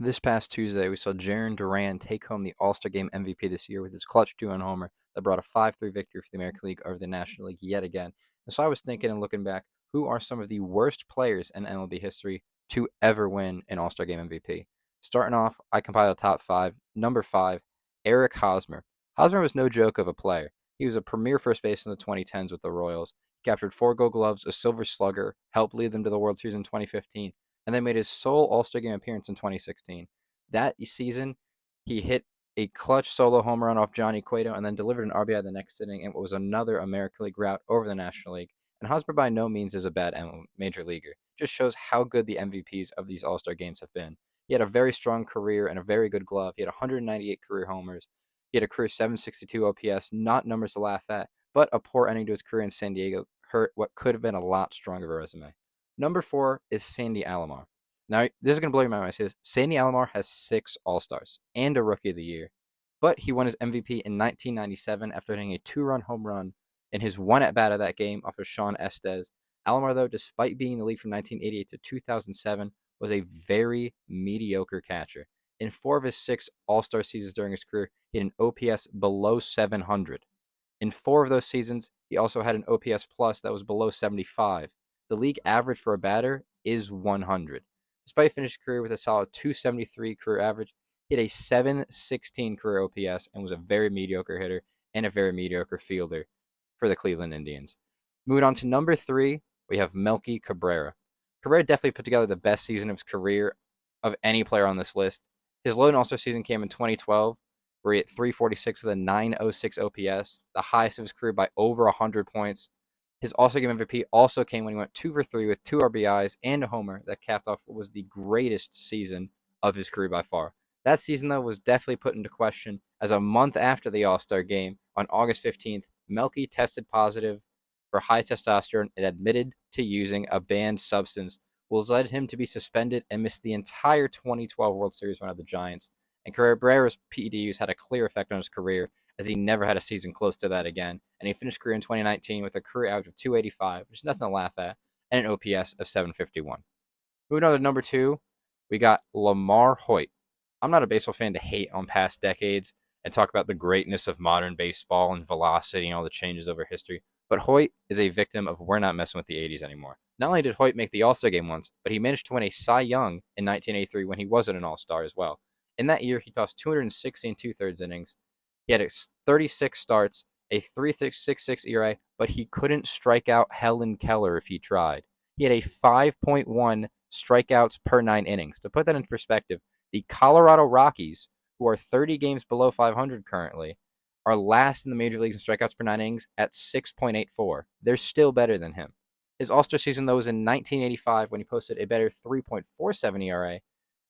This past Tuesday, we saw Duran take home the All-Star Game MVP this year with his clutch two-run homer that brought a 5-3 victory for the American League over the National League yet again. And so I was thinking and looking back, who are some of the worst players in MLB history to ever win an All-Star Game MVP? Starting off, I compiled a top five. Number five, Eric Hosmer. Hosmer was no joke of a player. He was a premier first baseman in the 2010s with the Royals. He captured 4 Gold Gloves, a Silver Slugger, helped lead them to the World Series in 2015, and then made his sole All-Star Game appearance in 2016. That season, he hit a clutch solo home run off Johnny Cueto and then delivered an RBI the next inning in what was another American League rout over the National League. And Hosmer by no means is a bad major leaguer. Just shows how good the MVPs of these All-Star games have been. He had a very strong career and a very good glove. He had 198 career homers. He had a career 762 OPS, not numbers to laugh at, but a poor ending to his career in San Diego hurt what could have been a lot stronger of a resume. Number four is Sandy Alomar. Now, this is going to blow your mind when I say this. Sandy Alomar has 6 All-Stars and a Rookie of the Year, but he won his MVP in 1997 after hitting a 2-run home run in his one at-bat of that game off of Sean Estes. Alomar, though, despite being in the league from 1988 to 2007, was a very mediocre catcher. In 4 of his 6 All-Star seasons during his career, he had an OPS below 700. In 4 of those seasons, he also had an OPS plus that was below 75. The league average for a batter is 100. Despite finishing his career with a solid 273 career average, he had a 716 career OPS and was a very mediocre hitter and a very mediocre fielder for the Cleveland Indians. Moving on to number 3, we have Melky Cabrera. Cabrera definitely put together the best season of his career of any player on this list. His lone All-Star season came in 2012, where he hit 346 with a 906 OPS, the highest of his career by over 100 points. His All-Star Game MVP also came when he went 2 for 3 with 2 RBIs and a homer that capped off what was the greatest season of his career by far. That season, though, was definitely put into question as a month after the All-Star Game, on August 15th, Melky tested positive for high testosterone and admitted to using a banned substance, which led him to be suspended and miss the entire 2012 World Series run of the Giants. And Cabrera's PED use had a clear effect on his career, as he never had a season close to that again. And he finished career in 2019 with a career average of 285, which is nothing to laugh at, and an OPS of 751. Moving on to number 2, we got Lamar Hoyt. I'm not a baseball fan to hate on past decades and talk about the greatness of modern baseball and velocity and all the changes over history, but Hoyt is a victim of we're not messing with the 80s anymore. Not only did Hoyt make the All-Star game once, but he managed to win a Cy Young in 1983 when he wasn't an All-Star as well. In that year, he tossed 216 2/3 innings. He had 36 starts, a 3.66 ERA, but he couldn't strike out Helen Keller if he tried. He had a 5.1 strikeouts per 9 innings. To put that into perspective, the Colorado Rockies, who are 30 games below 500 currently, are last in the major leagues in strikeouts per 9 innings at 6.84. They're still better than him. His All-Star season, though, was in 1985 when he posted a better 3.47 ERA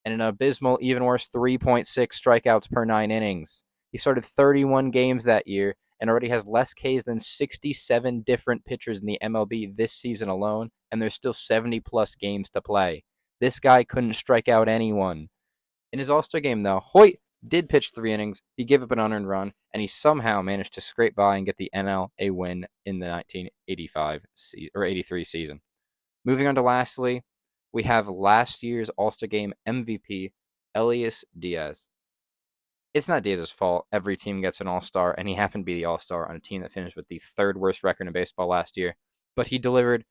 and an abysmal, even worse, 3.6 strikeouts per 9 innings. He started 31 games that year and already has less Ks than 67 different pitchers in the MLB this season alone, and there's still 70-plus games to play. This guy couldn't strike out anyone. In his All-Star game, though, Hoyt did pitch 3 innings, he gave up an unearned run, and he somehow managed to scrape by and get the NL a win in the 1985 or 83 season. Moving on to lastly, we have last year's All-Star Game MVP, Elias Diaz. It's not Diaz's fault. Every team gets an All-Star, and he happened to be the All-Star on a team that finished with the 3rd worst record in baseball last year. But he delivered,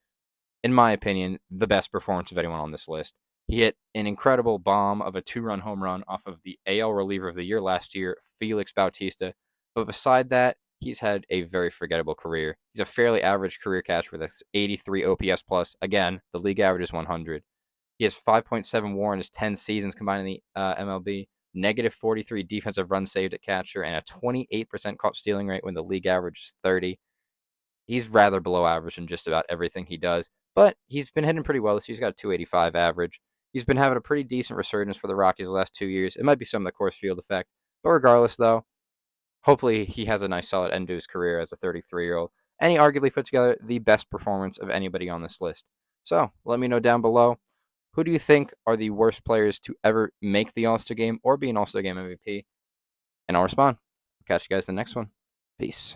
in my opinion, the best performance of anyone on this list. He hit an incredible bomb of a 2-run home run off of the AL reliever of the year last year, Felix Bautista. But beside that, he's had a very forgettable career. He's a fairly average career catcher with a 83 OPS plus. Again, the league average is 100. He has 5.7 WAR in his 10 seasons combined in the MLB, negative 43 defensive runs saved at catcher, and a 28% caught stealing rate when the league average is 30. He's rather below average in just about everything he does, but he's been hitting pretty well this year. He's got a 285 average. He's been having a pretty decent resurgence for the Rockies the last 2 years. It might be some of the Coors Field effect, but regardless, though, hopefully he has a nice solid end to his career as a 33-year-old, and he arguably put together the best performance of anybody on this list. So let me know down below, who do you think are the worst players to ever make the All-Star game or be an All-Star game MVP? And I'll respond. Catch you guys in the next one. Peace.